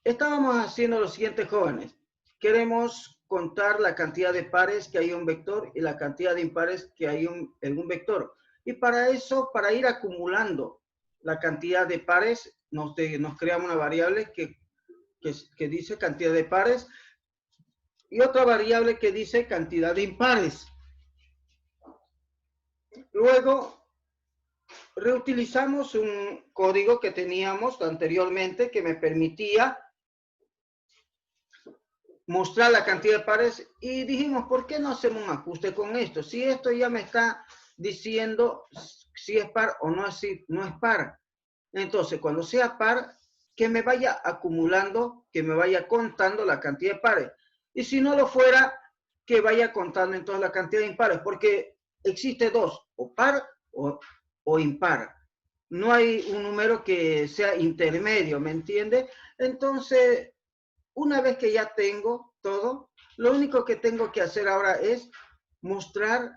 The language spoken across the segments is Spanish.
Estábamos haciendo lo siguiente, jóvenes. Queremos contar la cantidad de pares que hay en un vector y la cantidad de impares que hay en un vector. Y para eso, para ir acumulando la cantidad de pares, nos creamos una variable que dice cantidad de pares y otra variable que dice cantidad de impares. Luego, reutilizamos un código que teníamos anteriormente que me permitía mostrar la cantidad de pares y dijimos, ¿por qué no hacemos un ajuste con esto? Si esto ya me está diciendo si es par o no es par. Entonces, cuando sea par, que me vaya acumulando, que me vaya contando la cantidad de pares. Y si no lo fuera, que vaya contando entonces la cantidad de impares, porque existe dos, o par o impar. No hay un número que sea intermedio, ¿me entiende? Entonces, una vez que ya tengo todo, lo único que tengo que hacer ahora es mostrar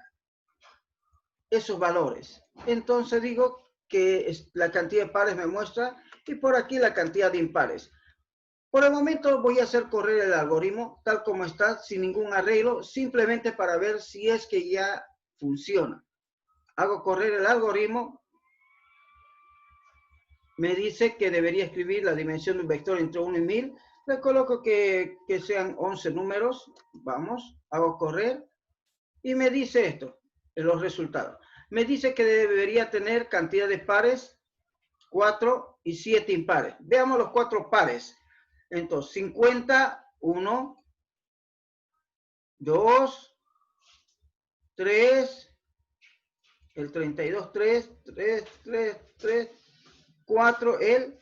esos valores. Entonces digo que la cantidad de pares me muestra y por aquí la cantidad de impares. Por el momento voy a hacer correr el algoritmo tal como está, sin ningún arreglo, simplemente para ver si es que ya funciona. Hago correr el algoritmo. Me dice que debería escribir la dimensión de un vector entre 1 y 1000. Le coloco que sean 11 números. Vamos, hago correr. Y me dice esto, en los resultados. Me dice que debería tener cantidad de pares 4 y 7 impares. Veamos los 4 pares. Entonces, 50, 1, 2, 3, el 32, 3, 3, 3, 3, 4, el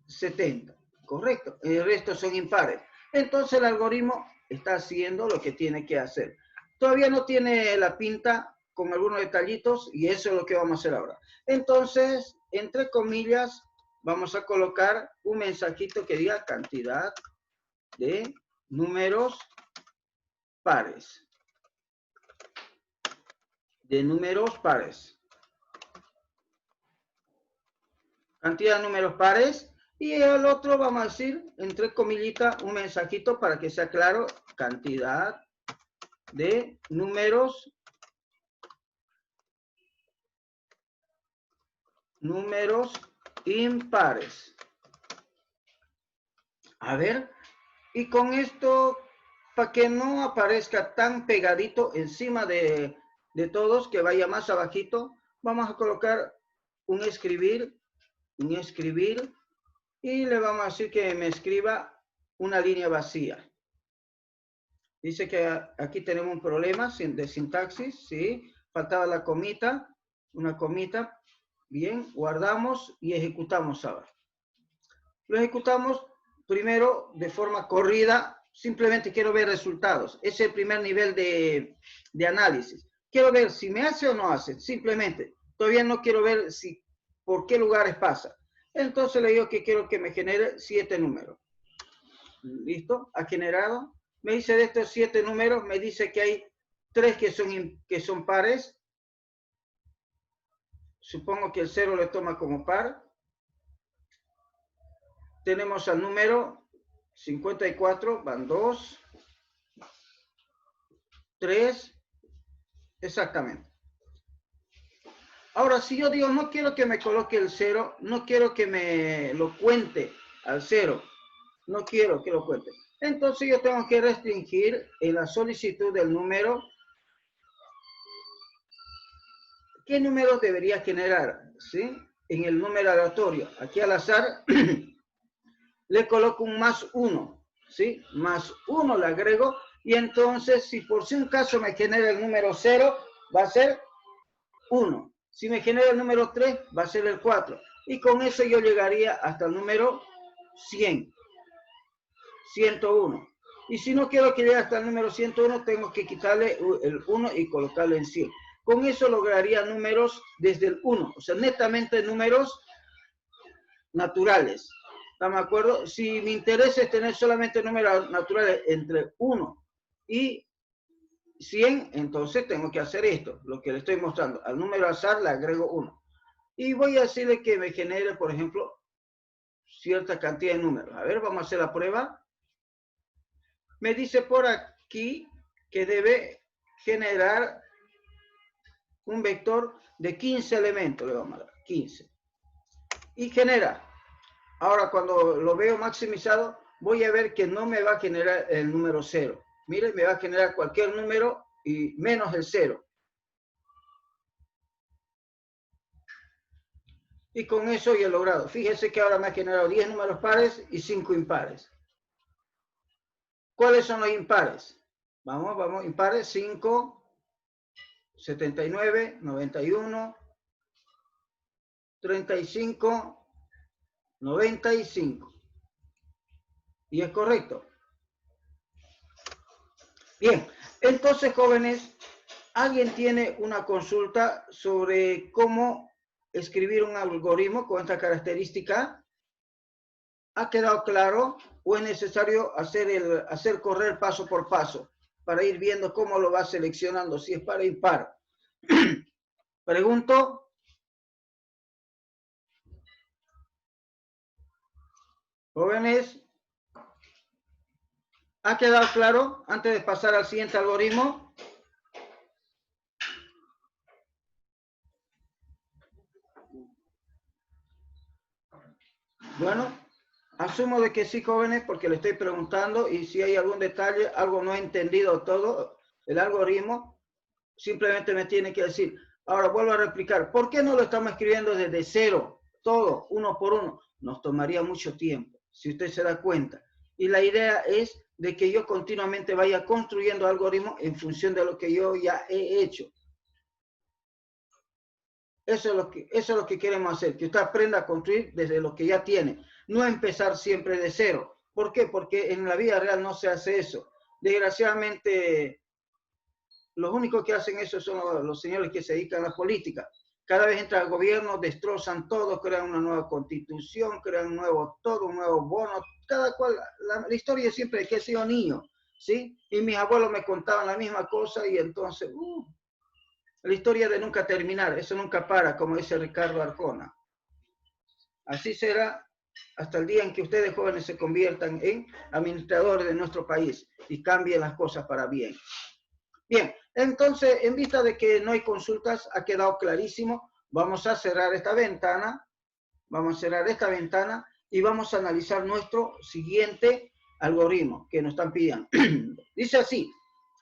70. Correcto. El resto son impares. Entonces el algoritmo está haciendo lo que tiene que hacer. Todavía no tiene la pinta con algunos detallitos y eso es lo que vamos a hacer ahora. Entonces, entre comillas, vamos a colocar un mensajito que diga cantidad de números pares. De números pares. Cantidad de números pares. Y el otro vamos a decir, entre comillitas, un mensajito para que sea claro, cantidad de números impares. A ver, y con esto, para que no aparezca tan pegadito encima de todos, que vaya más abajito, vamos a colocar un escribir, y le vamos a decir que me escriba una línea vacía. Dice que aquí tenemos un problema de sintaxis, ¿sí? Faltaba la comita, una comita. Bien, guardamos y ejecutamos ahora. Lo ejecutamos primero de forma corrida, simplemente quiero ver resultados. Ese es el primer nivel de análisis. Quiero ver si me hace o no hace, simplemente. Todavía no quiero ver si por qué lugares pasa. Entonces le digo que quiero que me genere 7 números. ¿Listo? Ha generado. Me dice de estos 7 números, me dice que hay 3 que son pares. Supongo que el 0 le toma como par. Tenemos al número 54, van 2, 3, exactamente. Ahora, si yo digo, no quiero que me coloque el 0, no quiero que me lo cuente al 0, no quiero que lo cuente. Entonces yo tengo que restringir en la solicitud del número. ¿Qué número debería generar? ¿Sí? En el número aleatorio. Aquí al azar le coloco un más 1. ¿Sí? Más 1 le agrego. Y entonces, si por si un caso me genera el número 0, va a ser 1. Si me genera el número 3, va a ser el 4. Y con eso yo llegaría hasta el número 100. 101. Y si no quiero que llegue hasta el número 101, tengo que quitarle el 1 y colocarlo en 100. Con eso lograría números desde el 1. O sea, netamente números naturales. ¿Estamos de acuerdo? Si mi interés es tener solamente números naturales entre 1 y 100, entonces tengo que hacer esto, lo que le estoy mostrando. Al número azar le agrego 1. Y voy a decirle que me genere, por ejemplo, cierta cantidad de números. A ver, vamos a hacer la prueba. Me dice por aquí que debe generar un vector de 15 elementos. Le vamos a dar 15. Y genera. Ahora, cuando lo veo maximizado, voy a ver que no me va a generar el número 0. Miren, me va a generar cualquier número y menos el 0. Y con eso ya he logrado. Fíjense que ahora me ha generado 10 números pares y 5 impares. ¿Cuáles son los impares? Vamos, impares, 5, 79, 91, 35, 95. Y es correcto. Bien, entonces, jóvenes, ¿alguien tiene una consulta sobre cómo escribir un algoritmo con esta característica? ¿Ha quedado claro o es necesario hacer correr paso por paso para ir viendo cómo lo va seleccionando, si es par o impar? Pregunto. Jóvenes, ¿ha quedado claro antes de pasar al siguiente algoritmo? Bueno, asumo de que sí, jóvenes, porque le estoy preguntando y si hay algún detalle, algo no he entendido todo el algoritmo, simplemente me tiene que decir. Ahora vuelvo a replicar, ¿por qué no lo estamos escribiendo desde cero? Todo, uno por uno. Nos tomaría mucho tiempo, si usted se da cuenta. Y la idea es de que yo continuamente vaya construyendo algoritmos en función de lo que yo ya he hecho. Eso es lo que queremos hacer, que usted aprenda a construir desde lo que ya tiene, no empezar siempre de cero. ¿Por qué? Porque en la vida real no se hace eso. Desgraciadamente, los únicos que hacen eso son los señores que se dedican a la política. Cada vez entra el gobierno, destrozan todo, crean una nueva constitución, crean un nuevo todo, un nuevo bono, cada cual, la historia es siempre de que he sido niño, ¿sí? Y mis abuelos me contaban la misma cosa y entonces, la historia de nunca terminar, eso nunca para, como dice Ricardo Arjona. Así será hasta el día en que ustedes jóvenes se conviertan en administradores de nuestro país y cambien las cosas para bien. Bien, entonces, en vista de que no hay consultas, ha quedado clarísimo, vamos a cerrar esta ventana, y vamos a analizar nuestro siguiente algoritmo que nos están pidiendo. Dice así: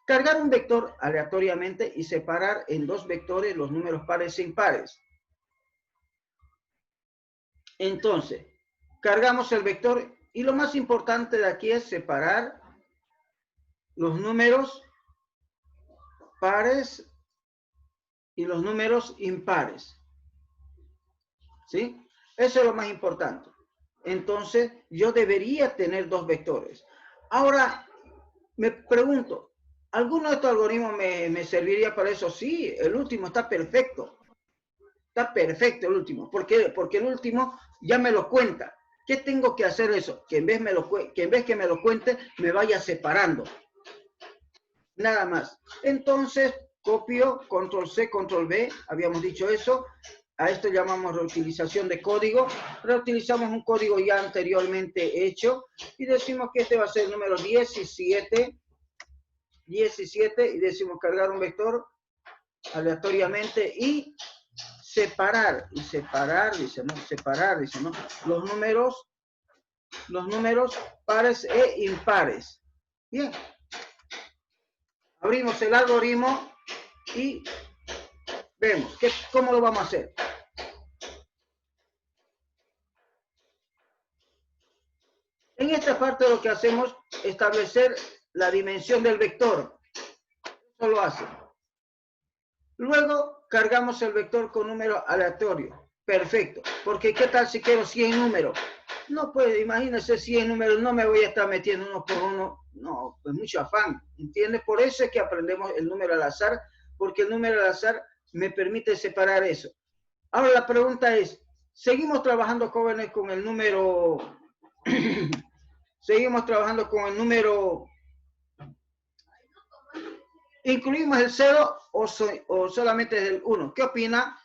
cargar un vector aleatoriamente y separar en dos vectores los números pares e impares. Entonces, cargamos el vector y lo más importante de aquí es separar los números pares y los números impares. ¿Sí? Eso es lo más importante. Entonces, yo debería tener dos vectores. Ahora, me pregunto, ¿alguno de estos algoritmos me serviría para eso? Sí, el último está perfecto. Está perfecto el último. ¿Por qué? Porque el último ya me lo cuenta. ¿Qué tengo que hacer eso? Que en vez que me lo cuente, me vaya separando. Nada más. Entonces, copio, control C, control V, habíamos dicho eso. A esto llamamos reutilización de código. Reutilizamos un código ya anteriormente hecho y decimos que este va a ser el número 17, y decimos cargar un vector aleatoriamente y separar, dice, ¿no? Los números pares e impares. Bien. Abrimos el algoritmo y vemos cómo lo vamos a hacer. En esta parte lo que hacemos es establecer la dimensión del vector. Eso lo hace. Luego cargamos el vector con número aleatorio. Perfecto. Porque ¿qué tal si quiero 100 números? No puede, imagínense 100 números, no me voy a estar metiendo uno por uno. No, pues mucho afán. ¿Entiendes? Por eso es que aprendemos el número al azar, porque el número al azar me permite separar eso. Ahora la pregunta es, ¿seguimos trabajando, jóvenes, con el número... seguimos trabajando con el número... ¿Incluimos el 0 o solamente es el 1? ¿Qué opina?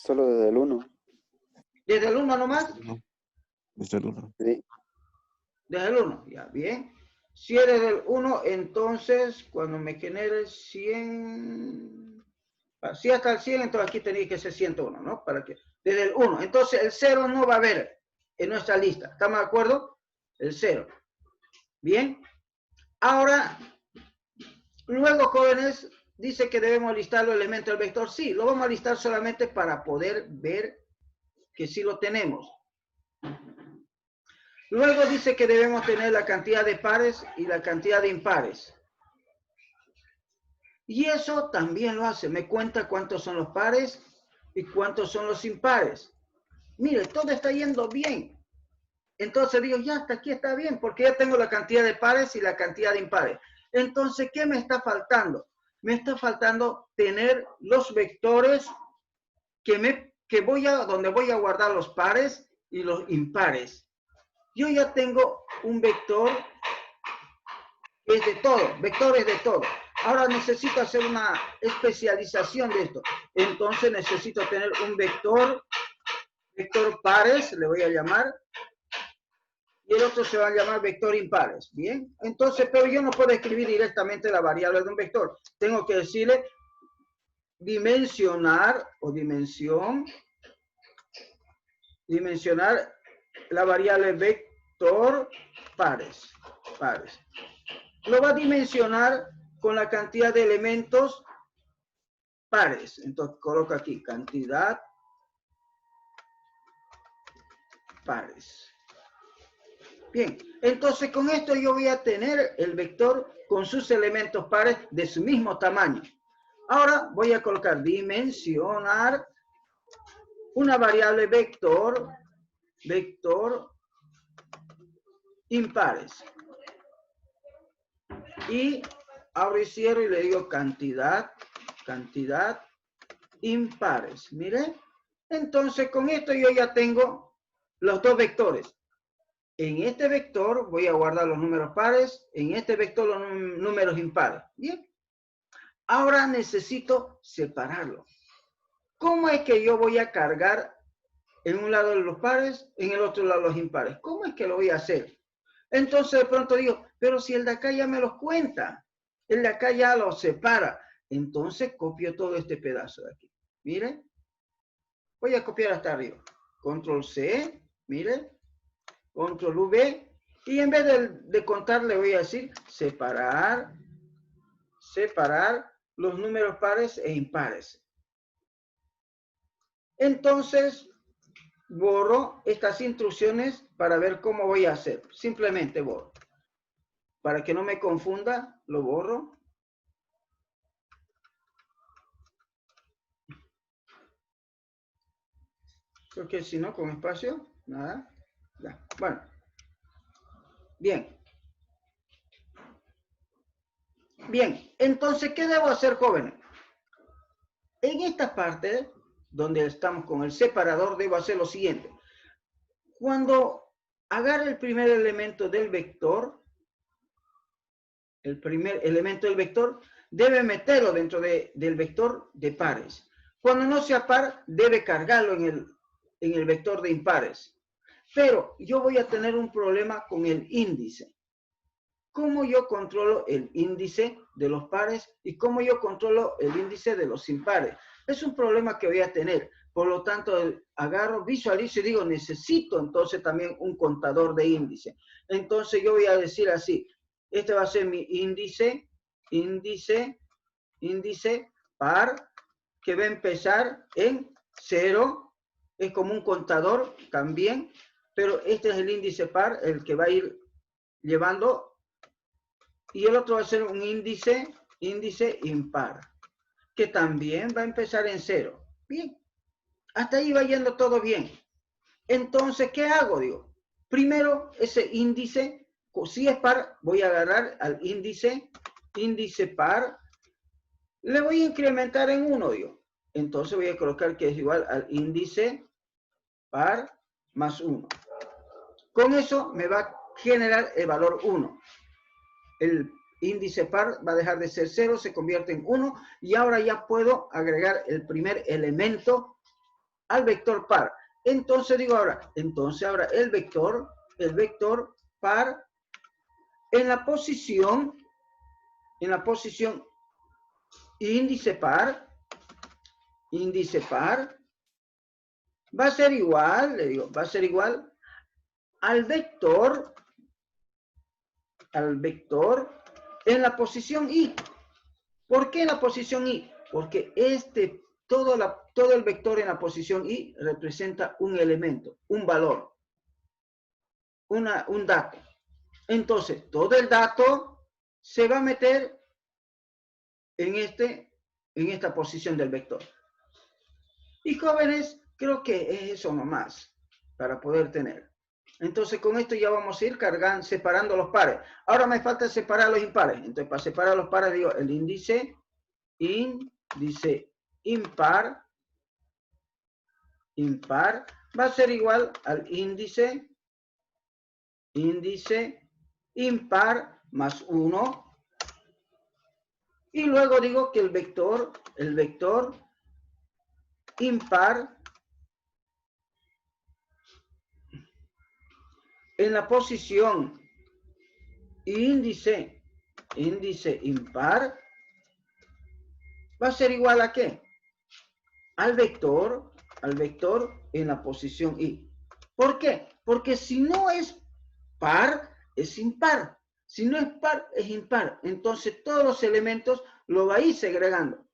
Solo desde el 1. ¿Desde el 1 nomás? No, desde el 1. Sí. Desde el 1, ya, bien. Si es desde el 1, entonces, cuando me genere 100... Si hasta el 100, entonces aquí tenía que ser 101, ¿no? Para que, desde el 1. Entonces, el 0 no va a haber en nuestra lista. ¿Estamos de acuerdo? El 0. Bien. Ahora, luego, jóvenes, dice que debemos listar los elementos del vector. Sí, lo vamos a listar solamente para poder ver que sí lo tenemos. Luego dice que debemos tener la cantidad de pares y la cantidad de impares. Y eso también lo hace. Me cuenta cuántos son los pares y cuántos son los impares. Mire, todo está yendo bien. Entonces digo, ya hasta aquí está bien, porque ya tengo la cantidad de pares y la cantidad de impares. Entonces, ¿qué me está faltando? Me está faltando tener los vectores donde voy a guardar los pares y los impares. Yo ya tengo un vector que es de todo, vectores de todo. Ahora necesito hacer una especialización de esto. Entonces necesito tener un vector pares, le voy a llamar, y el otro se va a llamar vector impares. Bien, entonces, pero yo no puedo escribir directamente la variable de un vector. Tengo que decirle dimensionar o dimensionar la variable vector pares. Lo va a dimensionar con la cantidad de elementos pares. Entonces coloco aquí cantidad pares. Bien, entonces con esto yo voy a tener el vector con sus elementos pares de su mismo tamaño. Ahora voy a colocar dimensionar una variable vector impares. Y abro y cierro y le digo cantidad impares. Mire, entonces con esto yo ya tengo los dos vectores. En este vector voy a guardar los números pares, en este vector los números impares. Bien. Ahora necesito separarlo. ¿Cómo es que yo voy a cargar en un lado los pares, en el otro lado los impares? ¿Cómo es que lo voy a hacer? Entonces de pronto digo, pero si el de acá ya me los cuenta, el de acá ya los separa. Entonces copio todo este pedazo de aquí. Miren, voy a copiar hasta arriba. Control C, miren, Control V, y en vez de contar le voy a decir separar los números pares e impares. Entonces borro estas instrucciones para ver cómo voy a hacer. Simplemente borro. Para que no me confunda, lo borro. Porque si no, con espacio, nada. Ya. Bueno. Bien. Bien. Entonces, ¿qué debo hacer, jóvenes? En esta parte, donde estamos con el separador, debo hacer lo siguiente. Cuando agarre el primer elemento del vector, debe meterlo dentro del vector de pares. Cuando no sea par, debe cargarlo en el vector de impares. Pero yo voy a tener un problema con el índice. ¿Cómo yo controlo el índice de los pares y cómo yo controlo el índice de los impares? Es un problema que voy a tener. Por lo tanto, agarro, visualizo y digo, necesito entonces también un contador de índice. Entonces yo voy a decir así, este va a ser mi índice par, que va a empezar en 0. Es como un contador también, pero este es el índice par, el que va a ir llevando. Y el otro va a ser un índice impar, que también va a empezar en 0. Bien, hasta ahí va yendo todo bien. Entonces, ¿qué hago? Digo, primero ese índice, si es par, voy a agarrar al índice par, le voy a incrementar en 1, digo. Entonces voy a colocar que es igual al índice par más 1. Con eso me va a generar el valor 1. El índice par va a dejar de ser 0, se convierte en 1, y ahora ya puedo agregar el primer elemento al vector par. Entonces digo ahora, el vector par en la posición índice par, va a ser igual, le digo, va a ser igual al vector en la posición i. ¿Por qué en la posición i? Porque todo el vector en la posición i representa un elemento, un valor, un dato. Entonces, todo el dato se va a meter en esta posición del vector. Y jóvenes, creo que es eso nomás para poder tener. Entonces, con esto ya vamos a ir separando los pares. Ahora me falta separar los impares. Entonces, para separar los pares, digo, el índice impar va a ser igual al índice impar más 1. Y luego digo que el vector impar en la posición índice impar va a ser igual a ¿qué? Al vector en la posición i. ¿Por qué? Porque si no es par, es impar. Si no es par, es impar. Entonces todos los elementos lo va a ir segregando.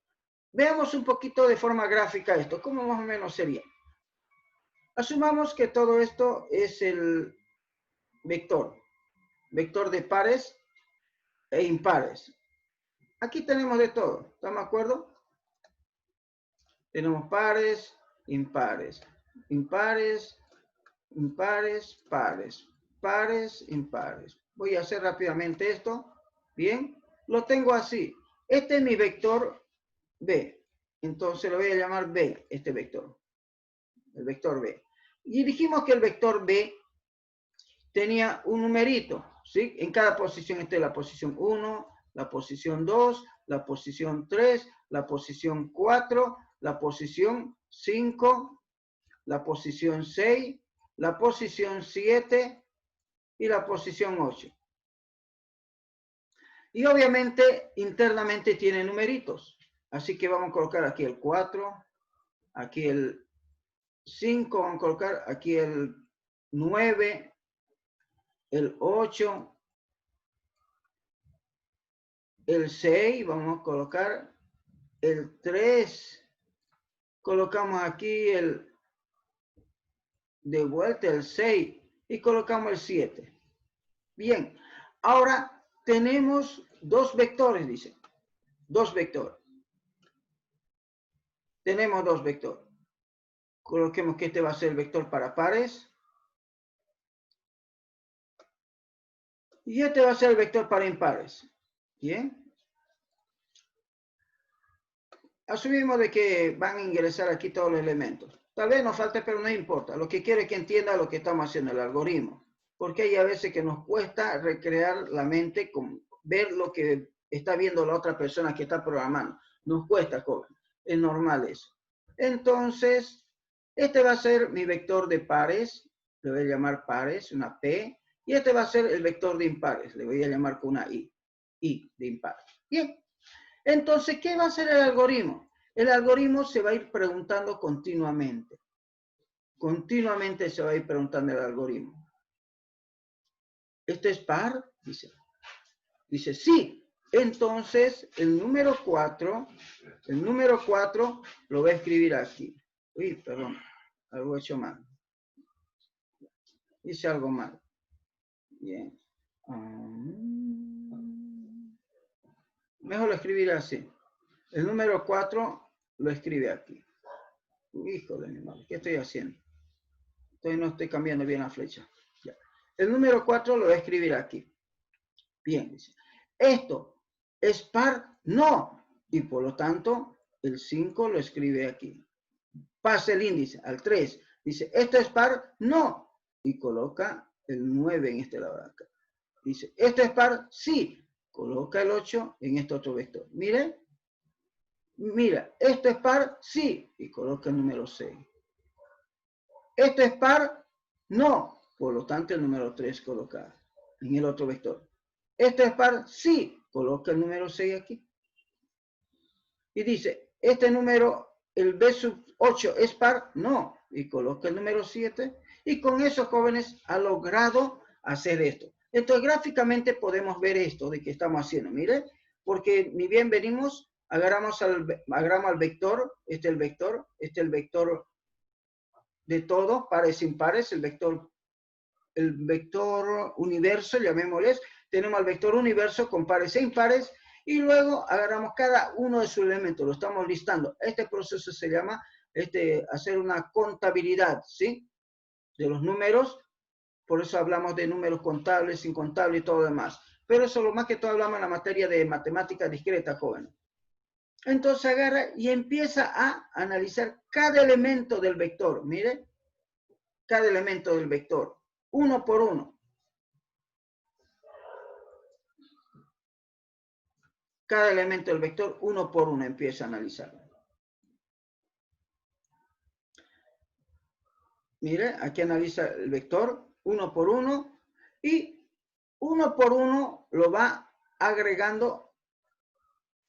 Veamos un poquito de forma gráfica esto. ¿Cómo más o menos sería? Asumamos que todo esto es el vector de pares e impares. Aquí tenemos de todo. ¿Estamos de acuerdo? Tenemos pares, impares, pares, impares. Voy a hacer rápidamente esto. Bien, lo tengo así. Este es mi vector B. Entonces lo voy a llamar B, este vector. El vector B. Y dijimos que el vector B tenía un numerito, ¿sí? En cada posición está la posición 1, la posición 2, la posición 3, la posición 4, la posición 5, la posición 6, la posición 7 y la posición 8. Y obviamente internamente tiene numeritos. Así que vamos a colocar aquí el 4, aquí el 5, vamos a colocar aquí el 9, el 8, el 6, vamos a colocar el 3, colocamos aquí de vuelta el 6 y colocamos el 7. Bien, ahora tenemos dos vectores, dice. Dos vectores. Tenemos dos vectores. Coloquemos que este va a ser el vector para pares. Y este va a ser el vector para impares. Bien. Asumimos de que van a ingresar aquí todos los elementos. Tal vez nos falte, pero no importa. Lo que quiero es que entienda lo que estamos haciendo, el algoritmo. Porque hay a veces que nos cuesta recrear la mente, con ver lo que está viendo la otra persona que está programando. Nos cuesta, joven. Es normal eso. Entonces, este va a ser mi vector de pares. Le voy a llamar pares, una P. Y este va a ser el vector de impares. Le voy a llamar con una I. I de impares. Bien. Entonces, ¿qué va a hacer el algoritmo? El algoritmo se va a ir preguntando continuamente. Continuamente se va a ir preguntando el algoritmo. ¿Este es par? Dice. Dice, sí. Entonces, el número 4 lo voy a escribir aquí. Uy, perdón. Algo he hecho mal. Hice algo mal. Bien. Mejor lo escribir así. El número 4 lo escribe aquí. Híjole, mi madre, ¿qué estoy haciendo? No estoy cambiando bien la flecha. Ya. El número 4 lo voy a escribir aquí. Bien, dice. ¿Esto es par? No. Y por lo tanto, el 5 lo escribe aquí. Pasa el índice al 3. Dice, ¿esto es par? No. Y coloca el 9 en este lado de acá. Dice, ¿esto es par? Sí. Coloca el 8 en este otro vector. Mire. Mira, ¿esto es par? Sí. Y coloca el número 6. ¿Esto es par? No. Por lo tanto, el número 3 coloca en el otro vector. ¿Esto es par? Sí. Coloca el número 6 aquí. Y dice, ¿este número, el B sub 8, es par? No. Y coloca el número 7. Y con eso, jóvenes, ha logrado hacer esto. Entonces, gráficamente podemos ver esto de que estamos haciendo. Mire, porque ni bien venimos, agarramos al vector, este es el vector de todo, pares impares, el vector universo, llamémosles. Tenemos el vector universo con pares e impares, y luego agarramos cada uno de sus elementos, lo estamos listando. Este proceso se llama hacer una contabilidad, ¿sí? De los números. Por eso hablamos de números contables, incontables y todo lo demás. Pero eso lo más que todo hablamos en la materia de matemática discreta, jóvenes. Entonces agarra y empieza a analizar cada elemento del vector. Mire, cada elemento del vector, uno por uno. Cada elemento del vector, uno por uno, empieza a analizarlo. Mire, aquí analiza el vector, uno por uno, y uno por uno lo va agregando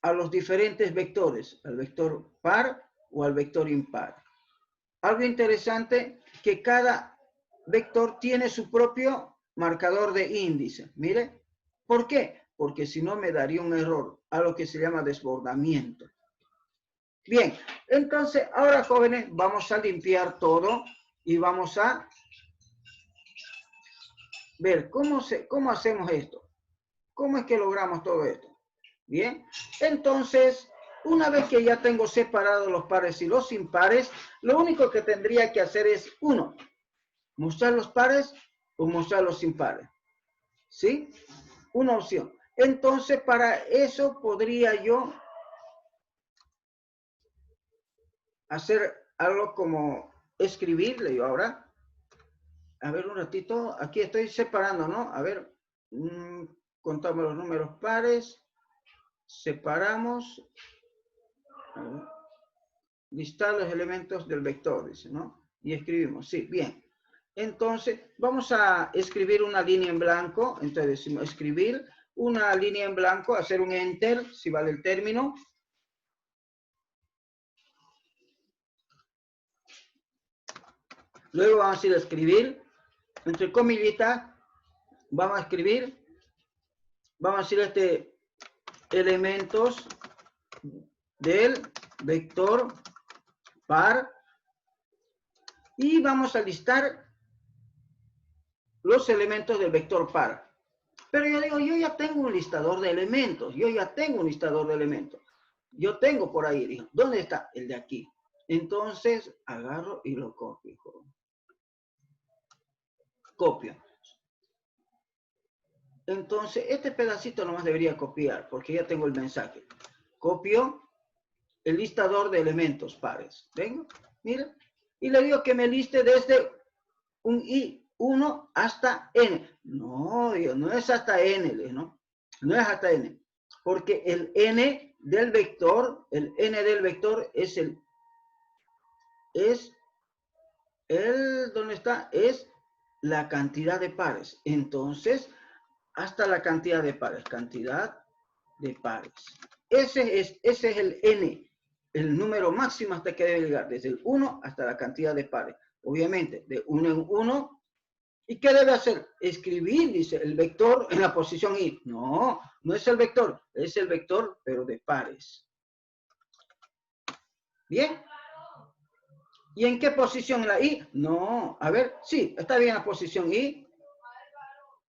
a los diferentes vectores, al vector par o al vector impar. Algo interesante, que cada vector tiene su propio marcador de índice. Mire, ¿por qué? Porque si no me daría un error, a lo que se llama desbordamiento. Bien, entonces ahora, jóvenes, vamos a limpiar todo y vamos a ver cómo hacemos esto. ¿Cómo es que logramos todo esto? Bien, entonces, una vez que ya tengo separados los pares y los impares, lo único que tendría que hacer es, uno, mostrar los pares o mostrar los impares. ¿Sí? Una opción. Entonces, para eso podría yo hacer algo como escribirle yo ahora. A ver, un ratito. Aquí estoy separando, ¿no? A ver, contamos los números pares. Separamos. A ver, listar los elementos del vector, dice, ¿no? Y escribimos, sí, bien. Entonces, vamos a escribir una línea en blanco. Entonces decimos escribir una línea en blanco, hacer un enter, si vale el término. Luego vamos a ir a escribir, entre comillitas, vamos a escribir, vamos a decir elementos del vector par, y vamos a listar los elementos del vector par. Pero yo digo, yo ya tengo un listador de elementos, yo tengo por ahí, digo, ¿dónde está? El de aquí. Entonces agarro y lo copio. Entonces, este pedacito nomás debería copiar, porque ya tengo el mensaje. Copio el listador de elementos pares. ¿Ven? Mira. Y le digo que me liste desde un I1 hasta N. No, Dios, no es hasta N, ¿no? No es hasta N. Porque el N del vector, es ¿dónde está? Es la cantidad de pares. Entonces, hasta la cantidad de pares. Ese es el N, el número máximo hasta que debe llegar, desde el 1 hasta la cantidad de pares. Obviamente, de 1 en 1. ¿Y qué debe hacer? Escribir, dice, el vector en la posición I. No, no es el vector, es el vector, pero de pares. ¿Bien? ¿Y en qué posición la I? No, a ver, sí, está bien la posición I.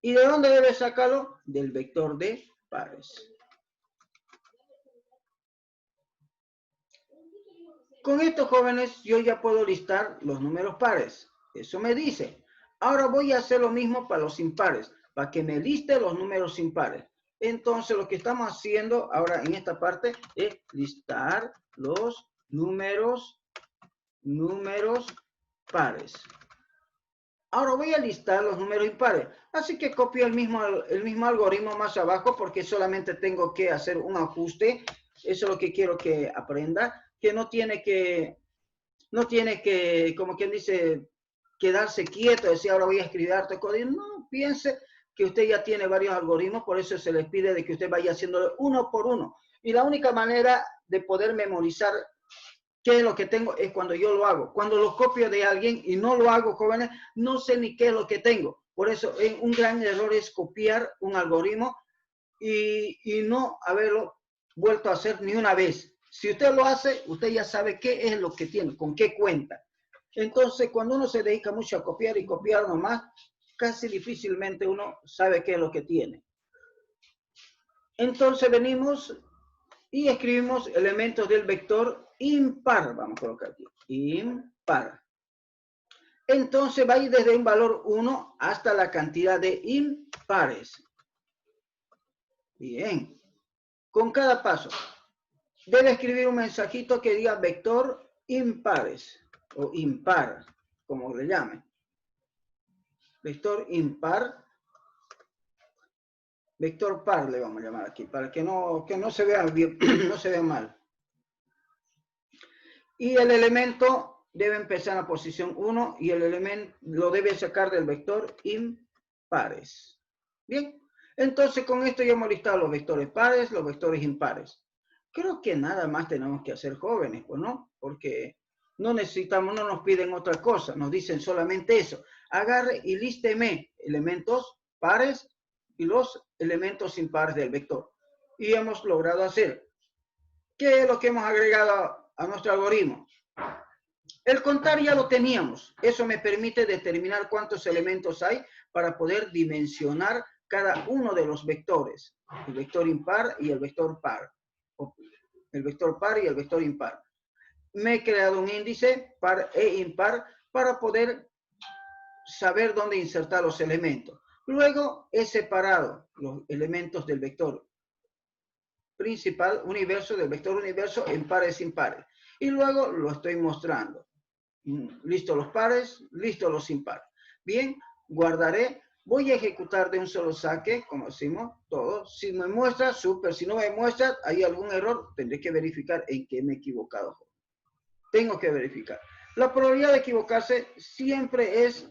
¿Y de dónde debe sacarlo? Del vector de pares. Con estos jóvenes yo ya puedo listar los números pares. Eso me dice. Ahora voy a hacer lo mismo para los impares, para que me liste los números impares. Entonces lo que estamos haciendo ahora en esta parte es listar los números pares. Ahora voy a listar los números impares. Así que copio el mismo algoritmo más abajo, porque solamente tengo que hacer un ajuste. Eso es lo que quiero que aprenda. Que no tiene que, como quien dice, quedarse quieto, decir ahora voy a escribir harto código. No, piense que usted ya tiene varios algoritmos, por eso se les pide de que usted vaya haciéndolo uno por uno. Y la única manera de poder memorizar qué es lo que tengo es cuando yo lo hago. Cuando lo copio de alguien y no lo hago, jóvenes, no sé ni qué es lo que tengo. Por eso un gran error es copiar un algoritmo y no haberlo vuelto a hacer ni una vez. Si usted lo hace, usted ya sabe qué es lo que tiene, con qué cuenta. Entonces, cuando uno se dedica mucho a copiar y copiar nomás, casi difícilmente uno sabe qué es lo que tiene. Entonces venimos y escribimos elementos del vector impar. Vamos a colocar aquí, impar. Entonces va a ir desde un valor 1 hasta la cantidad de impares. Bien. Con cada paso, debe escribir un mensajito que diga vector impares o impar, como le llame. Vector impar, vector par le vamos a llamar aquí, para que no se vea bien, no se vea mal. Y el elemento debe empezar en la posición 1 y el elemento lo debe sacar del vector impares. Bien. Entonces, con esto ya hemos listado los vectores pares, los vectores impares. Creo que nada más tenemos que hacer, jóvenes, pues, ¿no? Porque no necesitamos, no nos piden otra cosa, nos dicen solamente eso. Agarre y lísteme elementos pares y los elementos impares del vector. Y hemos logrado hacer. ¿Qué es lo que hemos agregado a nuestro algoritmo? El contar ya lo teníamos. Eso me permite determinar cuántos elementos hay para poder dimensionar cada uno de los vectores, el vector impar y el vector par, o el vector par y el vector impar. Me he creado un índice par e impar para poder saber dónde insertar los elementos. Luego he separado los elementos del vector principal, universo, del vector universo en pares e impares. Y luego lo estoy mostrando. Listo los pares, listo los impares. Bien, guardaré. Voy a ejecutar de un solo saque, como decimos, todo. Si me muestra, súper. Si no me muestra, hay algún error, tendré que verificar en qué me he equivocado. Tengo que verificar. La probabilidad de equivocarse siempre es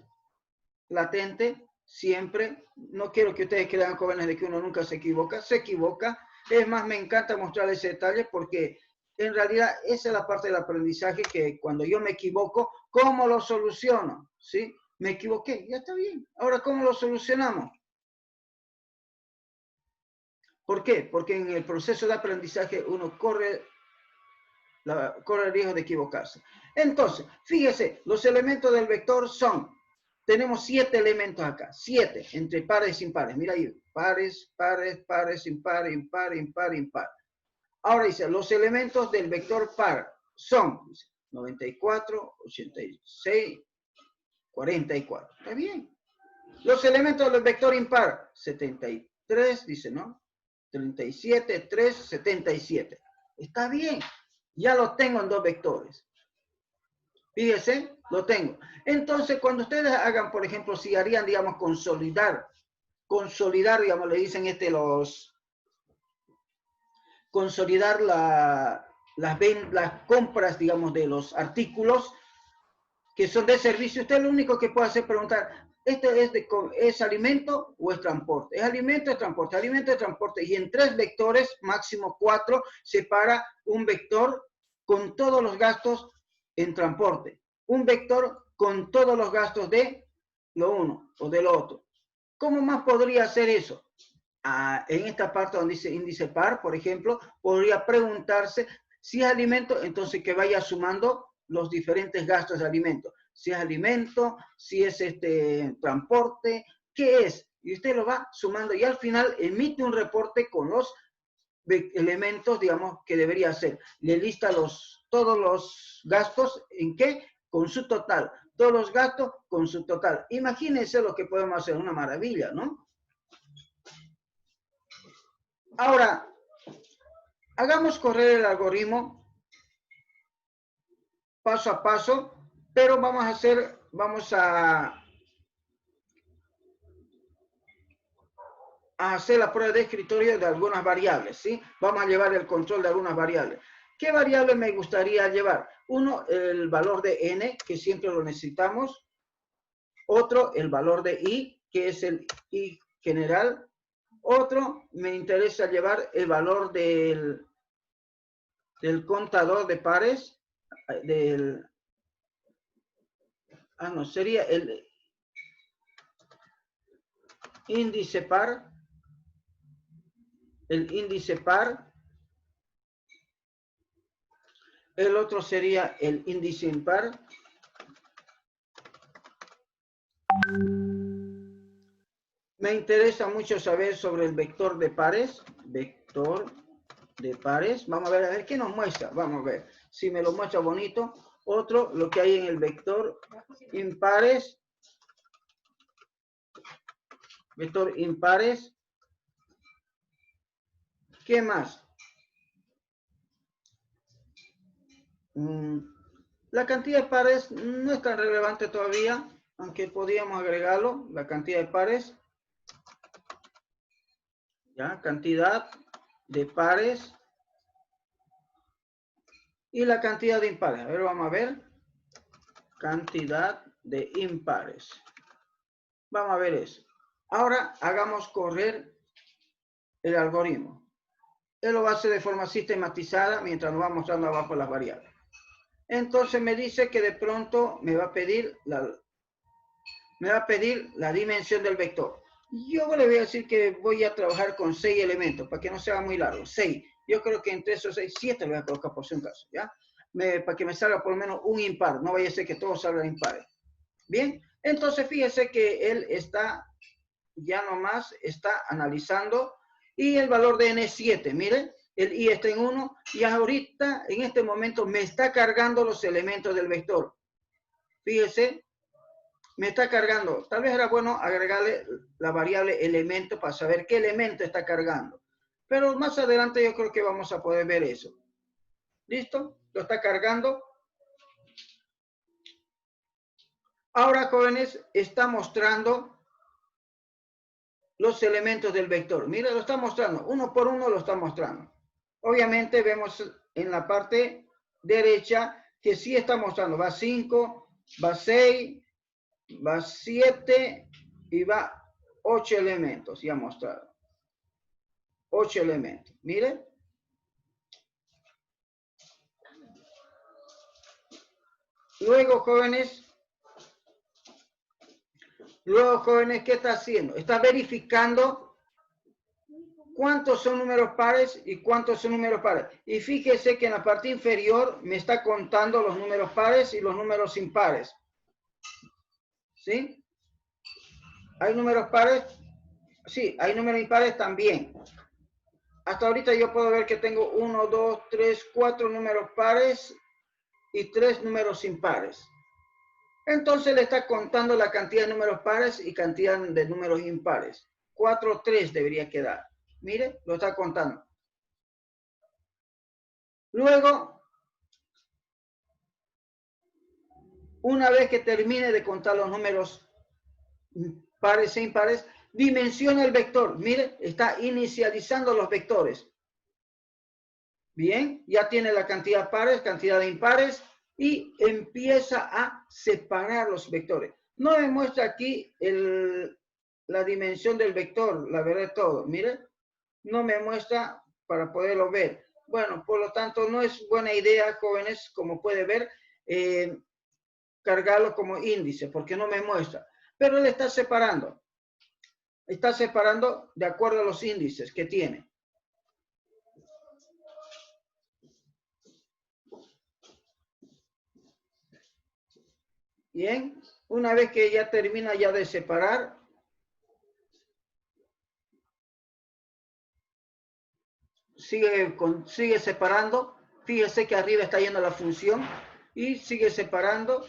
latente, siempre. No quiero que ustedes crean, jóvenes, de que uno nunca se equivoca. Se equivoca. Es más, me encanta mostrar ese detalle porque en realidad esa es la parte del aprendizaje que cuando yo me equivoco, ¿cómo lo soluciono? ¿Sí? Me equivoqué, ya está bien. Ahora, ¿cómo lo solucionamos? ¿Por qué? Porque en el proceso de aprendizaje uno corre el riesgo de equivocarse. Entonces, fíjese, los elementos del vector son, tenemos 7 elementos acá, 7, entre pares y impares. Mira ahí, pares, pares, pares, impar, impar, impar, impar. Ahora dice, los elementos del vector par son 94, 86, 44. Está bien. Los elementos del vector impar, 73, dice, ¿no? 37, 3, 77. Está bien. Ya lo tengo en 2 vectores. Fíjense, lo tengo. Entonces, cuando ustedes hagan, por ejemplo, si harían, digamos, consolidar, digamos, le dicen consolidar las compras, digamos, de los artículos que son de servicio, usted lo único que puede hacer es preguntar, ¿es alimento o es transporte? ¿Es alimento o es transporte? Alimento o es transporte. Y en 3 vectores, máximo 4, separa un vector con todos los gastos en transporte. Un vector con todos los gastos de lo uno o de lo otro. ¿Cómo más podría hacer eso? En esta parte donde dice índice par, por ejemplo, podría preguntarse si es alimento, entonces que vaya sumando los diferentes gastos de alimento. Si es alimento, si es transporte, ¿qué es? Y usted lo va sumando y al final emite un reporte con los elementos, digamos, que debería hacer. Le lista todos los gastos, ¿en qué? Con su total. Todos los gastos con su total. Imagínense lo que podemos hacer, una maravilla, ¿no? Ahora, hagamos correr el algoritmo paso a paso, pero vamos a hacer la prueba de escritorio de algunas variables, ¿sí? Vamos a llevar el control de algunas variables. ¿Qué variable me gustaría llevar? Uno, el valor de n, que siempre lo necesitamos. Otro, el valor de I, que es el I general. Otro, me interesa llevar el valor del contador de pares, sería el índice par, el otro sería el índice impar. Me interesa mucho saber sobre el vector de pares, vamos a ver qué nos muestra, vamos a ver si me lo muestra bonito. Otro, lo que hay en el vector impares, ¿qué más? La cantidad de pares no es tan relevante todavía, aunque podríamos agregarlo, la cantidad de pares. ¿Ya? Cantidad de pares y la cantidad de impares. A ver, vamos a ver. Cantidad de impares. Vamos a ver eso. Ahora hagamos correr el algoritmo. Él lo va a hacer de forma sistematizada mientras nos va mostrando abajo las variables. Entonces me dice que de pronto me va a pedir la dimensión del vector. Yo le voy a decir que voy a trabajar con 6 elementos para que no sea muy largo. 6. Yo creo que entre esos 6, 7 le voy a colocar por si un caso, ¿ya? Para que me salga por lo menos un impar. No vaya a ser que todos salgan impares. Bien, entonces fíjese que él está, ya nomás está analizando. Y el valor de n es 7. Miren, el i está en 1. Y ahorita, en este momento, me está cargando los elementos del vector. Fíjese. Me está cargando. Tal vez era bueno agregarle la variable elemento para saber qué elemento está cargando. Pero más adelante yo creo que vamos a poder ver eso. ¿Listo? Lo está cargando. Ahora, jóvenes, está mostrando los elementos del vector. Mira, lo está mostrando. Uno por uno lo está mostrando. Obviamente vemos en la parte derecha que sí está mostrando. Va 5, va 6, va 7 y va 8 elementos. Ya mostrado. 8 elementos. Miren. Luego, jóvenes, ¿qué está haciendo? Está verificando cuántos son números pares y cuántos son números pares. Y fíjese que en la parte inferior me está contando los números pares y los números impares. ¿Sí? ¿Hay números pares? Sí, hay números impares también. Hasta ahorita yo puedo ver que tengo 1, 2, 3, 4 números pares y 3 números impares. Entonces le está contando la cantidad de números pares y cantidad de números impares. 4, 3 debería quedar. Mire, lo está contando. Luego, una vez que termine de contar los números pares e impares, dimensiona el vector. Mire, está inicializando los vectores. Bien, ya tiene la cantidad de pares, cantidad de impares y empieza a separar los vectores. No me muestra aquí la dimensión del vector, la verdad todo. Mire, no me muestra para poderlo ver. Bueno, por lo tanto, no es buena idea, jóvenes, como puede ver, cargarlo como índice, porque no me muestra. Pero él está separando. Está separando de acuerdo a los índices que tiene. Bien, una vez que ya termina ya de separar, sigue separando. Fíjese que arriba está yendo la función y sigue separando.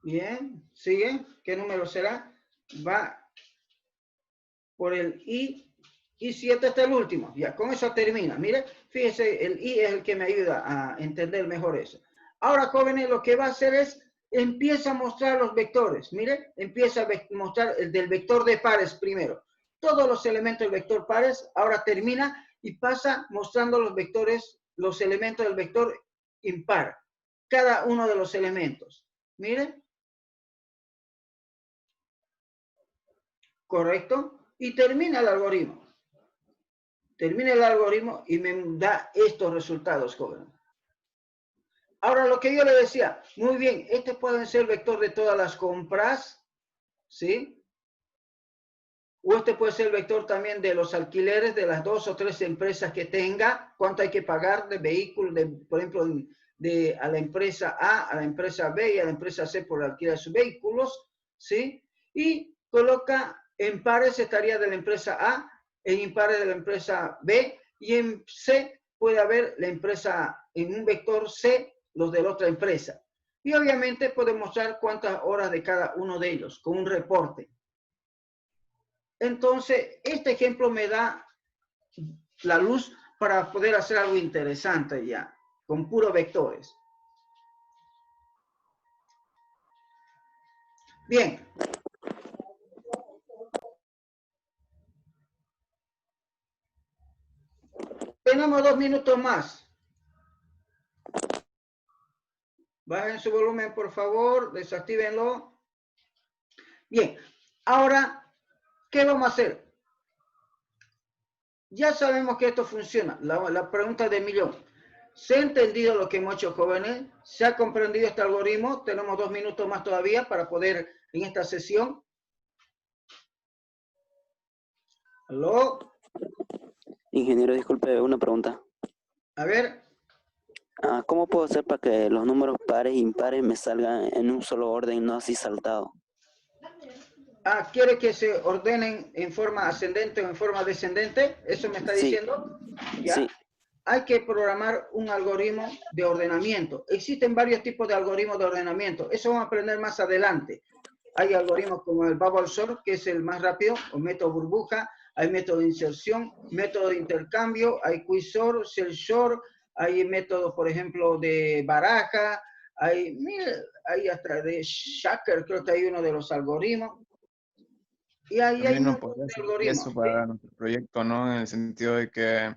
Bien, sigue. ¿Qué número será? Va por el I. Y 7 está el último. Ya, con eso termina. Mire, fíjese, el I es el que me ayuda a entender mejor eso. Ahora, jóvenes, lo que va a hacer es, empieza a mostrar los vectores. Mire, empieza a mostrar el del vector de pares primero. Todos los elementos del vector pares, ahora termina y pasa mostrando los vectores, los elementos del vector impar. cada uno de los elementos. Miren. ¿Correcto? Y termina el algoritmo. Termina el algoritmo y me da estos resultados, jóvenes. Ahora, lo que yo le decía, muy bien, este puede ser el vector de todas las compras, ¿sí? O este puede ser el vector también de los alquileres de las 2 o 3 empresas que tenga, cuánto hay que pagar de vehículos, por ejemplo, a la empresa A, a la empresa B y a la empresa C por el alquiler de sus vehículos, ¿sí? Y coloca en pares estaría de la empresa A, en impares de la empresa B, y en C puede haber la empresa, en un vector C, los de la otra empresa. Y obviamente puede mostrar cuántas horas de cada uno de ellos, con un reporte. Entonces, este ejemplo me da la luz para poder hacer algo interesante ya, con puros vectores. Bien. Tenemos 2 minutos más. Bajen su volumen, por favor, desactívenlo. Bien, ahora, ¿qué vamos a hacer? Ya sabemos que esto funciona. La pregunta de millón. ¿Se ha entendido lo que hemos hecho, jóvenes? ¿Se ha comprendido este algoritmo? Tenemos 2 minutos más todavía para poder, en esta sesión. ¿Aló? Ingeniero, disculpe, una pregunta. A ver. ¿Cómo puedo hacer para que los números pares e impares me salgan en un solo orden, no así saltado? ¿Quiere que se ordenen en forma ascendente o en forma descendente? ¿Eso me está diciendo? ¿Ya? Sí. Hay que programar un algoritmo de ordenamiento. Existen varios tipos de algoritmos de ordenamiento. Eso vamos a aprender más adelante. Hay algoritmos como el bubble sort, que es el más rápido, o método burbuja. Hay método de inserción, método de intercambio, hay quicksort, cell sort, hay métodos, por ejemplo, de baraja, hay hasta de Shaker, creo que hay uno de los algoritmos. Y ahí hay un montón de algoritmos. Eso para nuestro proyecto, ¿no? En el sentido de que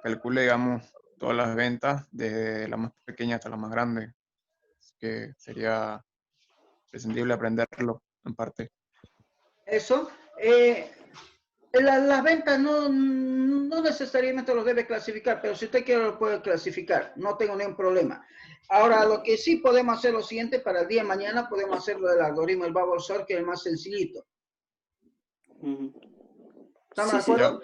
calcule, digamos, todas las ventas, desde la más pequeña hasta la más grande. Que sería prescindible aprenderlo en parte. Eso. Las ventas no necesariamente los debe clasificar, pero si usted quiere lo puede clasificar, no tengo ningún problema. Ahora, lo que sí podemos hacer lo siguiente, para el día de mañana podemos hacerlo del algoritmo del bubble sort, que es el más sencillito. ¿Estamos de acuerdo?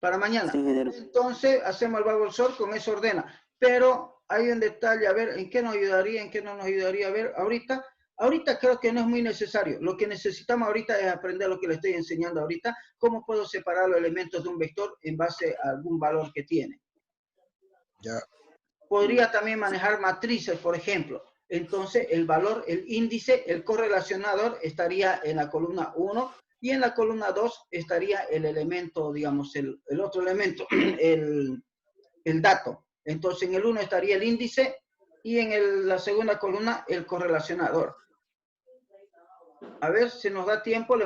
Para mañana. Sí, entonces, hacemos el bubble sort, con eso ordena. Pero hay un detalle, a ver, ¿en qué nos ayudaría, en qué no nos ayudaría? A ver, ahorita creo que no es muy necesario. Lo que necesitamos ahorita es aprender lo que le estoy enseñando ahorita, cómo puedo separar los elementos de un vector en base a algún valor que tiene. Ya. Podría también manejar matrices, por ejemplo. Entonces, el valor, el índice, el correlacionador estaría en la columna 1 y en la columna 2 estaría el elemento, digamos, el otro elemento, el dato. Entonces, en el 1 estaría el índice y en la segunda columna el correlacionador. A ver si nos da tiempo, le